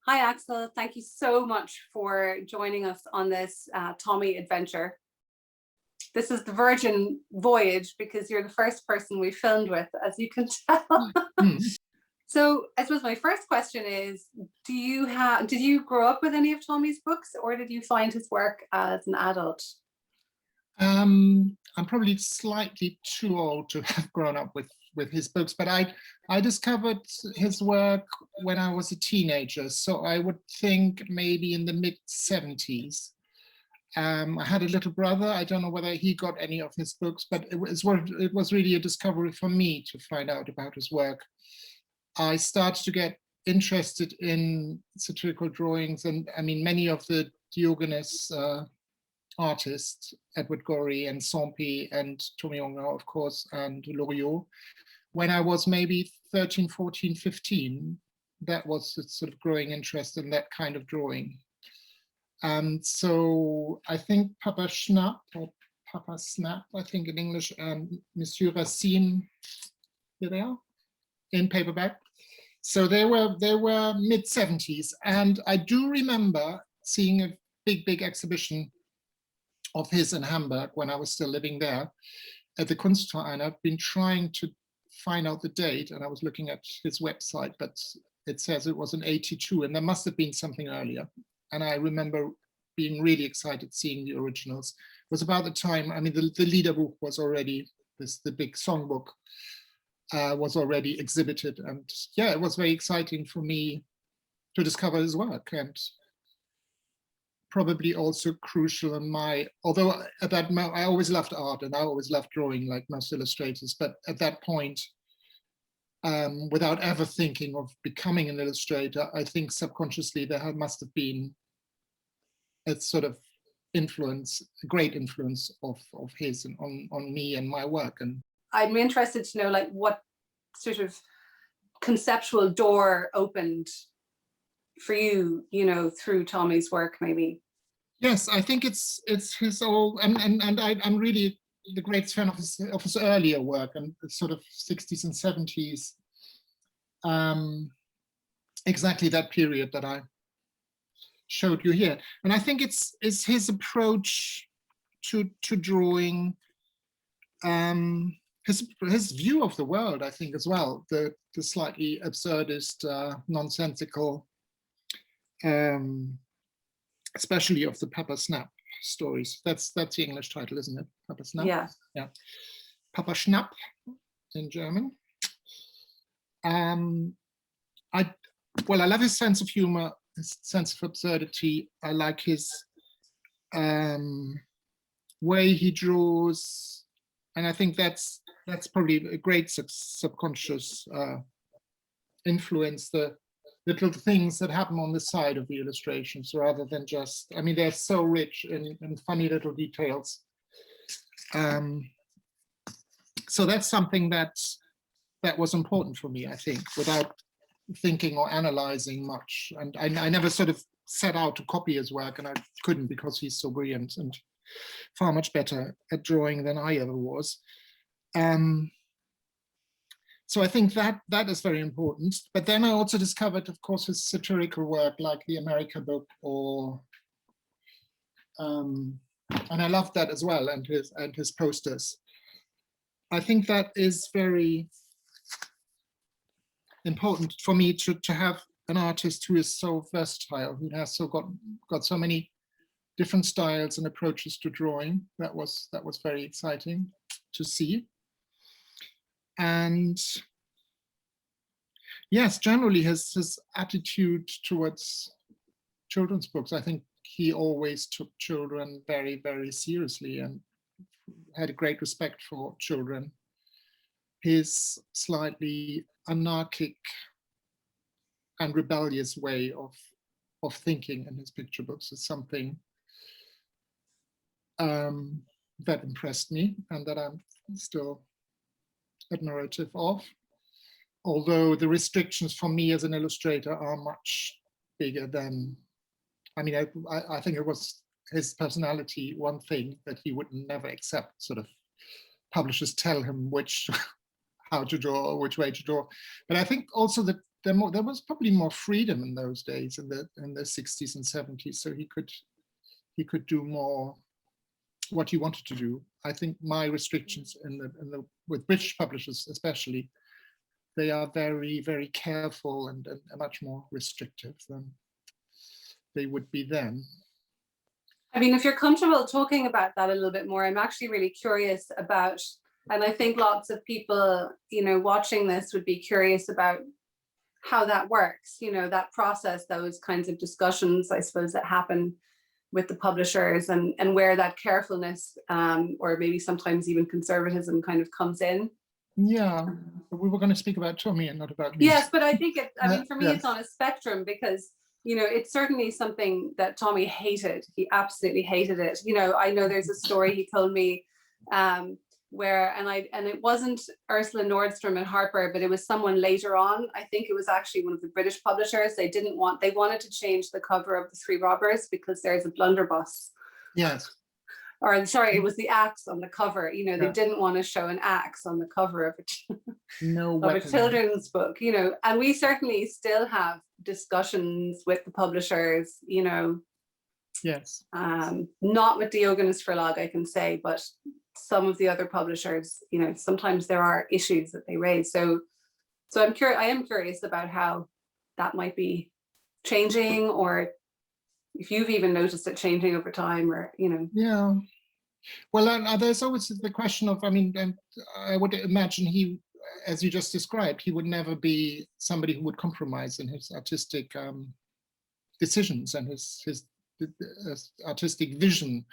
Hi, Axel. Thank you so much for joining us on this Tomi adventure. This is the Virgin voyage because you're the first person we filmed with, as you can tell. So I suppose my first question is, did you grow up with any of Tomi's books, or did you find his work as an adult? I'm probably slightly too old to have grown up with his books, but I discovered his work when I was a teenager. So I would think maybe in the mid-70s. I had a little brother. I don't know whether he got any of his books, but it was really a discovery for me to find out about his work. I started to get interested in satirical drawings, and I mean, many of the Diogenes artists, Edward Gorey and Sampi and Tomi, of course, and Loriot. When I was maybe 13, 14, 15, that was a sort of growing interest in that kind of drawing. And so I think Papa Schnapp, or Papa Snap, I think in English, and Monsieur Racine, here they are, in paperback. So they were mid-70s. And I do remember seeing a big exhibition of his in Hamburg when I was still living there at the Kunstverein. I've been trying to find out the date, and I was looking at his website, but it says it was in 82, and there must have been something earlier. And I remember being really excited seeing the originals. It was about the time, I mean, the Liederbuch was already, the big songbook was already exhibited. And yeah, it was very exciting for me to discover his work, and probably also crucial in my, although at that moment, I always loved art and I always loved drawing like most illustrators, but at that point, without ever thinking of becoming an illustrator, I think subconsciously there must have been a sort of influence, a great influence of his on me and my work. And I'm interested to know, like, what sort of conceptual door opened for you, you know, through Tomi's work, maybe. Yes, I think it's his all, and I'm really the greatest fan of his earlier work, and the sort of 60s and 70s. Exactly that period that I showed you here. And I think it's his approach to drawing, his view of the world, I think, as well, the slightly absurdist, nonsensical, especially of the Papa Snap stories. That's the English title, isn't it? Papa Snap. Yeah. Papa Schnapp in German. I love his sense of humor, his sense of absurdity. I like his way he draws, and I think that's probably a great subconscious influence, the little things that happen on the side of the illustrations, rather than just, I mean, they're so rich in funny little details. So that's something that was important for me, I think, without thinking or analyzing much. And I never sort of set out to copy his work, and I couldn't, because he's so brilliant and far much better at drawing than I ever was. So I think that is very important. But then I also discovered, of course, his satirical work, like the America book, or and I loved that as well, and his posters. I think that is very important for me to have an artist who is so versatile, who has got so many different styles and approaches to drawing. That was very exciting to see. And yes, generally his attitude towards children's books, I think he always took children very, very seriously and had a great respect for children. His slightly anarchic and rebellious way of thinking in his picture books is something that impressed me, and that I'm still admirative of. Although the restrictions for me as an illustrator are much bigger than, I mean, I think it was his personality, one thing that he would never accept, sort of publishers tell him how to draw or which way to draw. But I think also that there was probably more freedom in those days, in the 60s and 70s, so he could do more what he wanted to do. I think my restrictions with British publishers especially, they are very, very careful and much more restrictive than they would be then. I mean, if you're comfortable talking about that a little bit more, I'm actually really curious about, and I think lots of people, watching this would be curious about how that works, that process, those kinds of discussions, I suppose, that happen with the publishers, and where that carefulness, or maybe sometimes even conservatism, kind of comes in. Yeah, we were going to speak about Tomi and not about me. Yes, but I think for me, yes. It's on a spectrum, because it's certainly something that Tomi hated. He absolutely hated it. I know there's a story he told me where, and it wasn't Ursula Nordstrom and Harper, but it was someone later on. I think it was actually one of the British publishers. They wanted to change the cover of The Three Robbers because there's a blunderbuss. Yes. Or sorry, it was the axe on the cover. They didn't want to show an axe on the cover of a children's book. And we certainly still have discussions with the publishers. Yes. Not with Diogenes Verlag, I can say, but some of the other publishers. Sometimes there are issues that they raise. So I am curious about how that might be changing, or if you've even noticed it changing over time, or Yeah. Well, there's always the question of, and I would imagine he, as you just described, he would never be somebody who would compromise in his artistic decisions and his artistic vision,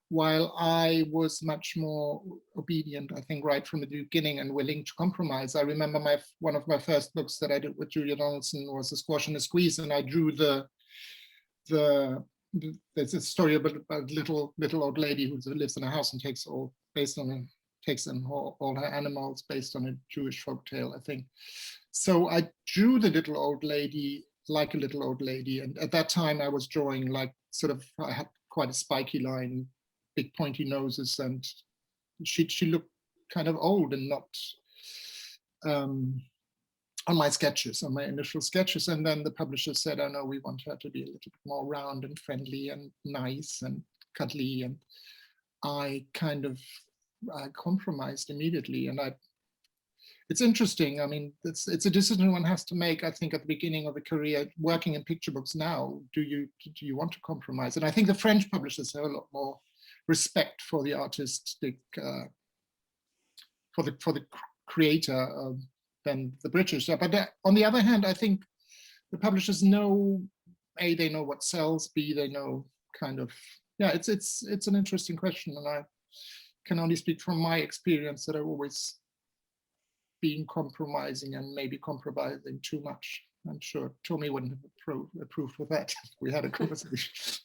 while I was much more obedient, I think, right from the beginning, and willing to compromise. I remember one of my first books that I did with Julia Donaldson was A Squash and a Squeeze, and I drew there's a story about a little old lady who lives in a house and takes in all her animals based on a Jewish folktale, I think. So I drew the little old lady like a little old lady, and at that time I was drawing like I had quite a spiky line, big pointy noses, and she looked kind of old and not on my initial sketches. And then the publisher said, oh no, we want her to be a little bit more round and friendly and nice and cuddly. And I compromised immediately. And it's interesting. It's a decision one has to make, I think, at the beginning of a career, working in picture books now. Do you want to compromise? And I think the French publishers have a lot more respect for the artistic, for the creator, than the British. But on the other hand, I think the publishers know, A, they know what sells, B, they know it's an interesting question, and I can only speak from my experience that I've always been compromising, and maybe compromising too much. I'm sure Tomi wouldn't have approved of that. We had a conversation.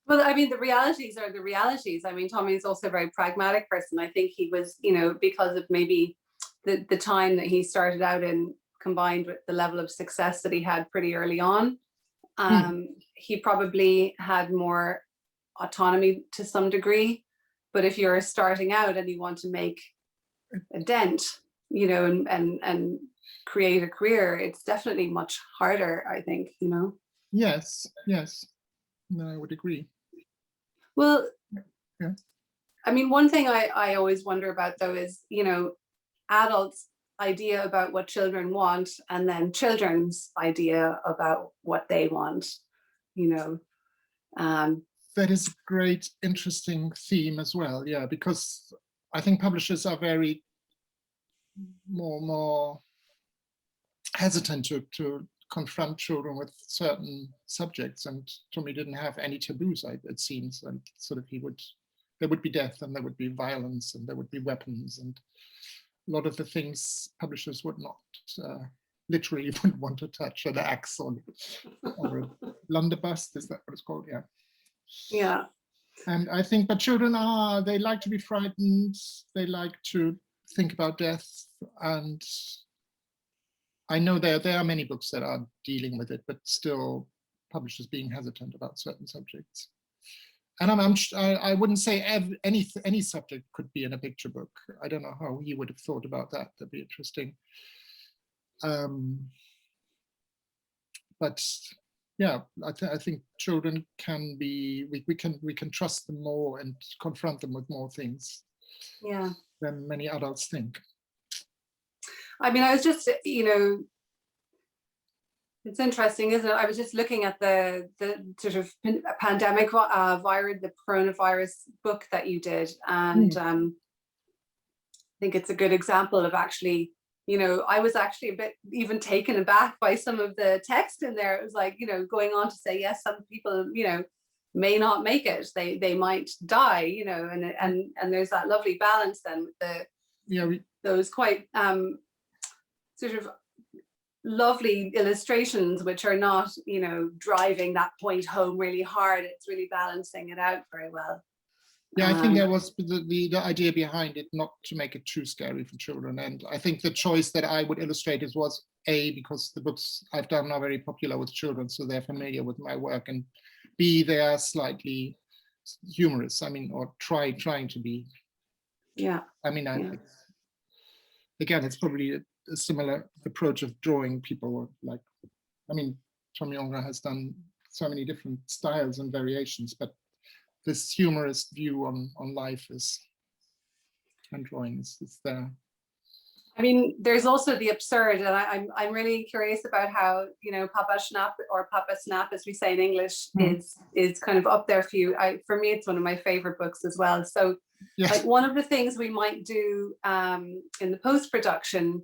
Well, the realities are the realities. Tomi is also a very pragmatic person. I think he was, because of maybe the time that he started out in, combined with the level of success that he had pretty early on, he probably had more autonomy to some degree. But if you're starting out and you want to make a dent, and create a career, it's definitely much harder, I think, Yes. No, I would agree. Well, yeah. One thing I always wonder about, though, is, adults' idea about what children want, and then children's idea about what they want, That is a great, interesting theme as well, yeah, because I think publishers are very more hesitant to confront children with certain subjects, and Tomi didn't have any taboos, it seems, and there would be death, and there would be violence, and there would be weapons, and a lot of the things publishers would not literally wouldn't want to touch, an axe or a blunderbuss, is that what it's called? Yeah. And I think, but children they like to be frightened, they like to think about death, and I know there are many books that are dealing with it, but still publishers being hesitant about certain subjects. And I wouldn't say any subject could be in a picture book. I don't know how he would have thought about that. That'd be interesting. but yeah, I think children can be, we can trust them more and confront them with more things than many adults think. I mean, I was just, it's interesting, isn't it? I was just looking at the sort of pandemic virus, the coronavirus book that you did, and I think it's a good example of actually, I was actually a bit even taken aback by some of the text in there. It was like, going on to say, yes, some people, may not make it. They might die, and there's that lovely balance then with the those quite sort of lovely illustrations, which are not, driving that point home really hard. It's really balancing it out very well. Yeah, I think that was the idea behind it, not to make it too scary for children. And I think the choice that I would illustrate it was A, because the books I've done are very popular with children, so they're familiar with my work, and B, they are slightly humorous. I mean, or trying to be. Yeah. I mean, again, it's probably a similar approach of drawing people. Like, I mean, Tomi has done so many different styles and variations, but this humorous view on life and drawing is there. I mean, there's also the absurd, and I'm really curious about how, Papa Schnapp, or Papa Snap, as we say in English, is kind of up there for you. For me, it's one of my favorite books as well. So, like, one of the things we might do in the post-production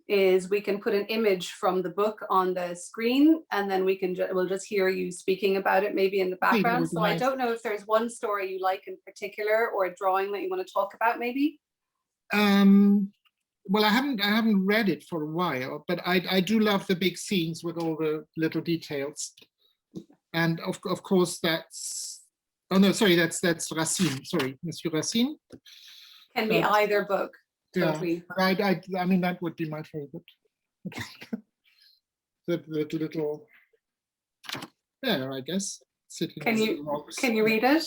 is we can put an image from the book on the screen, and then we'll just hear you speaking about it maybe in the background. So nice. I don't know if there's one story you like in particular, or a drawing that you want to talk about maybe. Well, I haven't read it for a while, but I do love the big scenes with all the little details. And of course that's, oh no, sorry, that's Racine. Sorry, Monsieur Racine. Can be either book. Totally. Yeah, I mean, that would be my favorite. the little bear, I guess, sitting. Can you read it?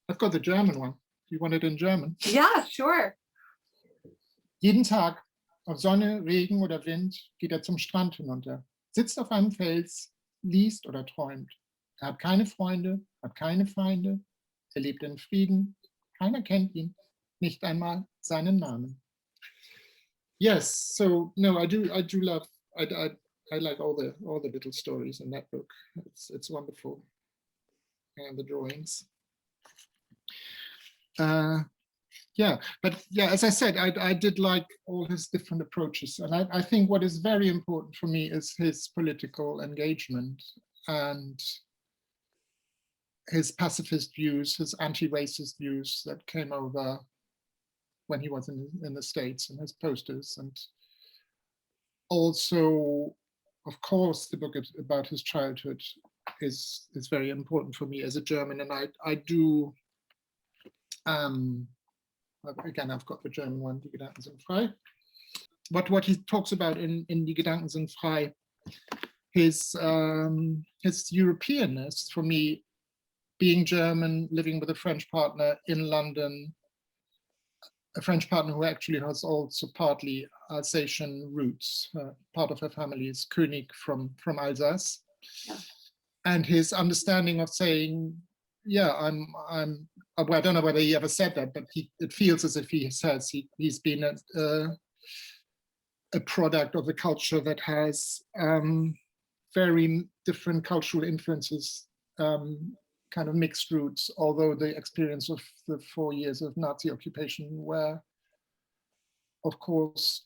I've got the German one. Do you want it in German? Yeah, sure. Jeden Tag, ob Sonne, Regen oder Wind, geht zum Strand hinunter, sitzt auf einem Fels, liest oder träumt. Hat keine Freunde, hat keine Feinde, lebt in Frieden, keiner kennt ihn. Nicht einmal seinen Namen. Yes, so no, I do love. I like all the little stories in that book. It's wonderful, and the drawings. Yeah, but yeah, as I said, I did like all his different approaches, and I think what is very important for me is his political engagement and his pacifist views, his anti-racist views that came over when he was in the States, and his posters, and also, of course, the book about his childhood is very important for me as a German, and I do. Again, I've got the German one, Die Gedanken sind frei. What he talks about in Die Gedanken sind frei, his Europeanness, for me, being German, living with a French partner in London, a French partner who actually has also partly Alsatian roots. Part of her family is König from Alsace. Yeah. And his understanding of saying, yeah, well, I don't know whether he ever said that, but it feels as if he says he's been a product of a culture that has very different cultural influences, kind of mixed roots, although the experience of the 4 years of Nazi occupation were, of course,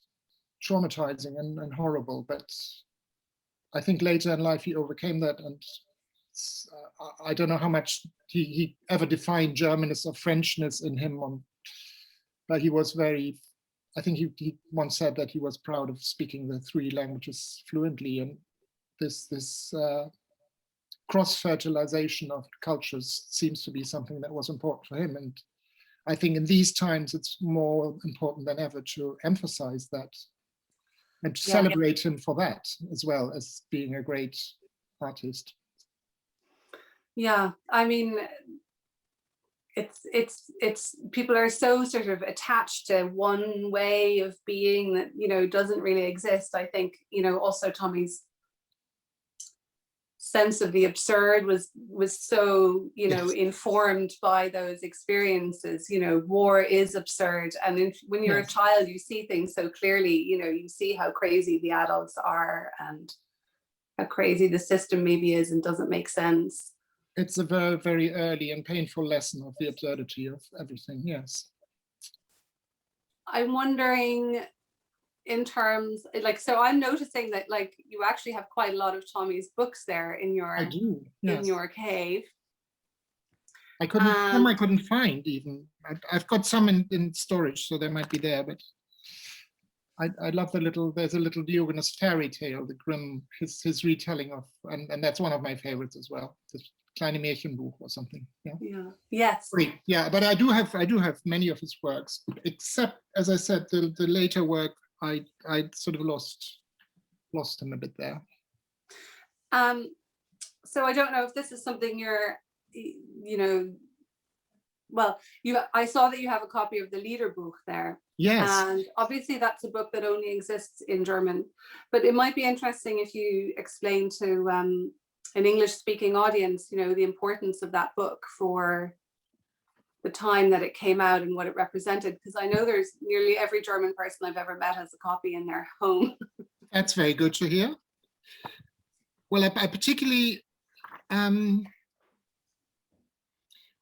traumatizing and horrible. But I think later in life he overcame that, and I don't know how much he ever defined Germanness or Frenchness in him, but he was very, I think he once said that he was proud of speaking the 3 languages fluently, and this cross-fertilization of cultures seems to be something that was important for him. And I think in these times, it's more important than ever to emphasize that and to celebrate him for that, as well as being a great artist. Yeah, I mean, it's people are so sort of attached to one way of being that, doesn't really exist. I think, also Tomi's sense of the absurd was so, you know, Yes. informed by those experiences. You know, war is absurd, and when you're Yes. a child, you see things so clearly. You know, you see how crazy the adults are and how crazy the system maybe is and doesn't make sense. It's a very, very early and painful lesson of the absurdity of everything. Yes. I'm wondering, in terms, like, so I'm noticing that, like, you actually have quite a lot of Tomi's books there in I your do. Yes. cave. I couldn't find even. I've got some in storage, so they might be there. But I love there's a little Diogenes fairy tale, the Grimm, his retelling of, and that's one of my favorites as well. The Kleine Märchenbuch or something. Yeah. Yeah. Yes. Great. Yeah, but I do have many of his works, except, as I said, the later work I sort of lost him a bit there. So I don't know if this is something you're, you know, well, I saw that you have a copy of the Liederbuch there. Yes. And obviously that's a book that only exists in German, but it might be interesting if you explain to an English-speaking audience, you know, the importance of that book for the time that it came out and what it represented, because I know there's nearly every German person I've ever met has a copy in their home. That's very good to hear. Well, I particularly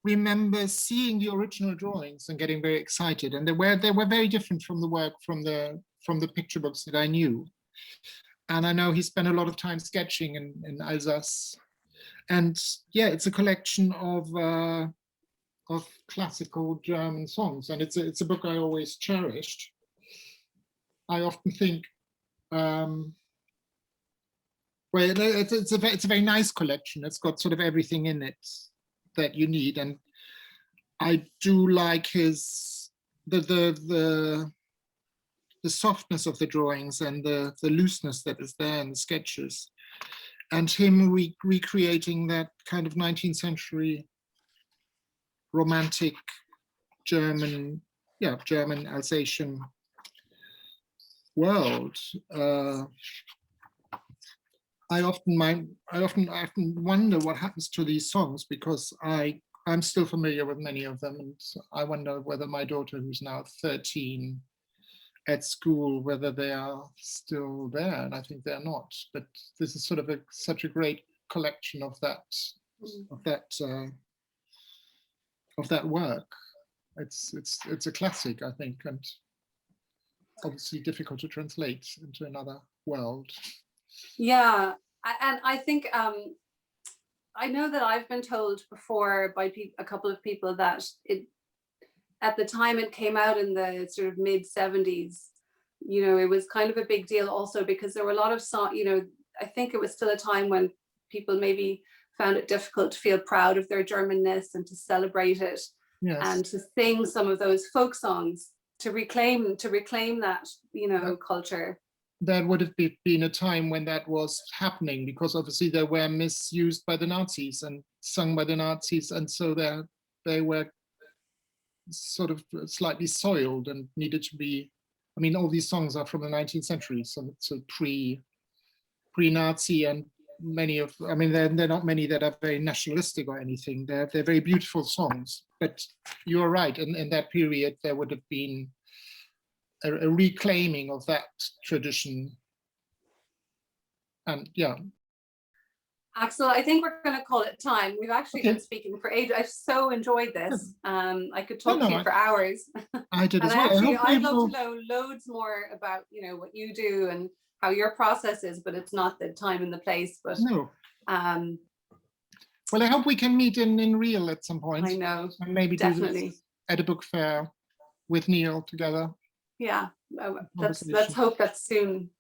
remember seeing the original drawings and getting very excited, and they were very different from the work from the picture books that I knew. And I know he spent a lot of time sketching in Alsace, and yeah, it's a collection of classical German songs, and it's a book I always cherished. I often think, well, it's a very nice collection. It's got sort of everything in it that you need, and I do like his the softness of the drawings and the looseness that is there in the sketches, and him recreating that kind of 19th century romantic German Alsatian world. I often wonder what happens to these songs, because I'm still familiar with many of them, and I wonder whether my daughter, who's now 13, at school, whether they are still there, and I think they're not. But this is sort of such a great collection of that work. It's a classic, I think, and obviously difficult to translate into another world. Yeah, and I think I know that I've been told before by a couple of people that at the time it came out in the sort of mid 70s, you know, it was kind of a big deal also because there were a lot of songs, you know, I think it was still a time when people maybe found it difficult to feel proud of their Germanness and to celebrate it. Yes. And to sing some of those folk songs to reclaim that, you know, culture. That would have been a time when that was happening, because obviously they were misused by the Nazis and sung by the Nazis, and so they were sort of slightly soiled and needed to be. I mean, all these songs are from the 19th century, so pre-Nazi, and many of, I mean, there are not many that are very nationalistic or anything. They're very beautiful songs, but you're right. In that period, there would have been a reclaiming of that tradition. And yeah. Axel, I think we're going to call it time. We've actually been speaking for ages. I've so enjoyed this. I could talk to you for hours. I did as well. I'd love to know loads more about, you know, what you do and how your process is, but it's not the time and the place. But no. Well, I hope we can meet in real at some point. I know. And maybe definitely do this at a book fair with Neil together. Yeah, let's hope that's soon.